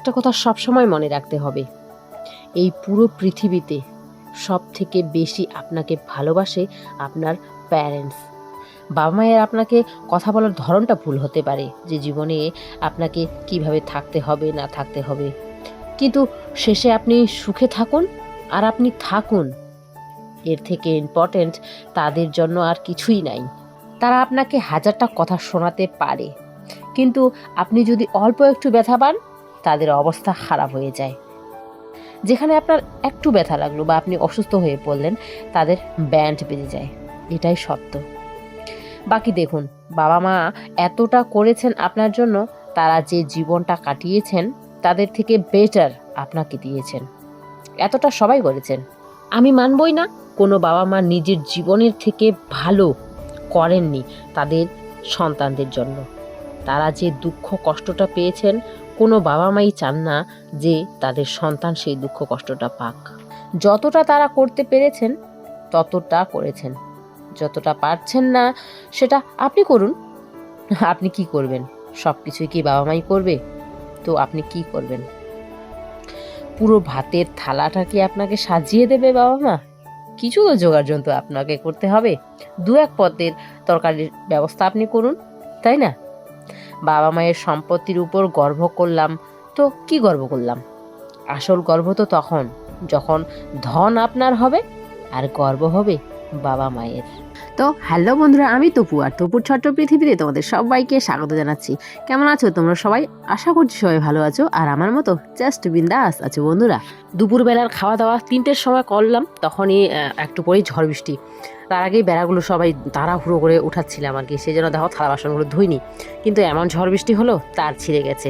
একটা কথা সবসময় মনে রাখতে হবে, এই পুরো পৃথিবীতে সব থেকে বেশি আপনাকে ভালোবাসে আপনার প্যারেন্টস। বাবা মায়ের আপনাকে কথা বলার ধরনটা ভুল হতে পারে, যে জীবনে আপনাকে কিভাবে থাকতে হবে না থাকতে হবে, কিন্তু শেষে আপনি সুখে থাকুন আর আপনি থাকুন, এর থেকে ইম্পর্ট্যান্ট তাদের জন্য আর কিছুই নাই। তারা আপনাকে হাজারটা কথা শোনাতে পারে, কিন্তু আপনি যদি অল্প একটু ব্যথা পান তাদের অবস্থা খারাপ হয়ে যায়। যেখানে আপনার একটু ব্যথা লাগলো বা আপনি অসুস্থ হয়ে পড়লেন, তাদের ব্যান্ড বেজে যায়। এটাই সত্য। বাকি দেখুন, বাবা মা এতটা করেছেন আপনার জন্য, তারা যে জীবনটা কাটিয়েছেন তাদের থেকে বেটার আপনাকে দিয়েছেন। এতটা সবাই করেছেন। আমি মানবই না কোনো বাবা মা নিজের জীবনের থেকে ভালো করেননি তাদের সন্তানদের জন্য। তারা যে দুঃখ কষ্টটা পেয়েছেন, কোনো বাবা মাই চান না যে তাদের সন্তান সেই দুঃখ কষ্টটা পাক। যতটা তারা করতে পেরেছেন ততটা করেছেন, যতটা পারছেন না সেটা আপনি করুন। আপনি কি করবেন? সব কিছুই কি বাবা মাই করবে? তো আপনি কি করবেন? পুরো ভাতের থালাটা কি আপনাকে সাজিয়ে দেবে বাবা মা? কিছু তো জোগাড় যন্ত্র আপনাকে করতে হবে। দু এক পদের তরকারির ব্যবস্থা আপনি করুন, তাই না? বাবা মায়ের সম্পত্তির উপর গর্ব করলাম তো কি গর্ব করলাম? আসল গর্ব তো তখন যখন ধন আপনার হবে আর গর্ব হবে বাবা মায়ের। তো হ্যালো বন্ধুরা, আমি তপু, আর তপুর ছোট্ট পৃথিবীতে তোমাদের সবাইকে স্বাগত জানাচ্ছি। কেমন আছো তোমরা সবাই? আশা করছি সবাই ভালো আছো, আর আমার মতো জাস্ট বিন্দাস আছো বন্ধুরা। দুপুরবেলার খাওয়া দাওয়া 3টের সময় করলাম, তখনই একটু পরেই ঝড় বৃষ্টি। তার আগেই বেড়াগুলো সবাই তাড়াহুড়ো করে উঠাচ্ছিলাম আর কি, সেই জন্য দেখো থালা বাসনগুলো ধুইনি। কিন্তু এমন ঝড় বৃষ্টি হলো, তার ছিঁড়ে গেছে।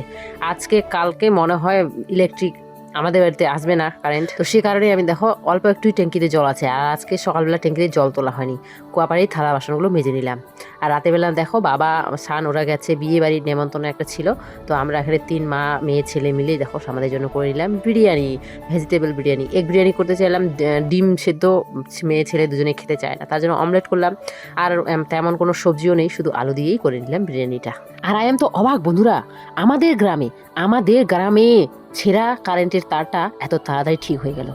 আজকে কালকে মনে হয় ইলেকট্রিক আমাদের বাড়িতে আসবে না কারেন্ট, তো সে কারণে আমি দেখো অল্প একটুই ট্যাঙ্কিতে জল আছে, আর আজকে সকালবেলা ট্যাঙ্কিতে জল তোলা হয়নি, কুয়াপাড়েই থালা বাসনগুলো মেজে নিলাম। আর রাতেরবেলা দেখো বাবা সান ওরা গেছে, বিয়ে বাড়ির নেমন্তন্ন একটা ছিল, তো আমরা এখানে 3 মা মেয়ে ছেলে মিলে দেখো আমাদের জন্য করে নিলাম বিরিয়ানি, ভেজিটেবল বিরিয়ানি। এগ বিরিয়ানি করতে চাইলাম, ডিম সেদ্ধ মেয়ে ছেলে দুজনে খেতে চায় না, তার জন্য অমলেট করলাম। আর তেমন কোনো সবজিও নেই, শুধু আলু দিয়েই করে নিলাম বিরিয়ানিটা। আর আই এম তো অবাক বন্ধুরা, আমাদের গ্রামে ছেঁড়া কারেন্টের তারটা এত তাড়াতাড়ি ঠিক হয়ে গেল।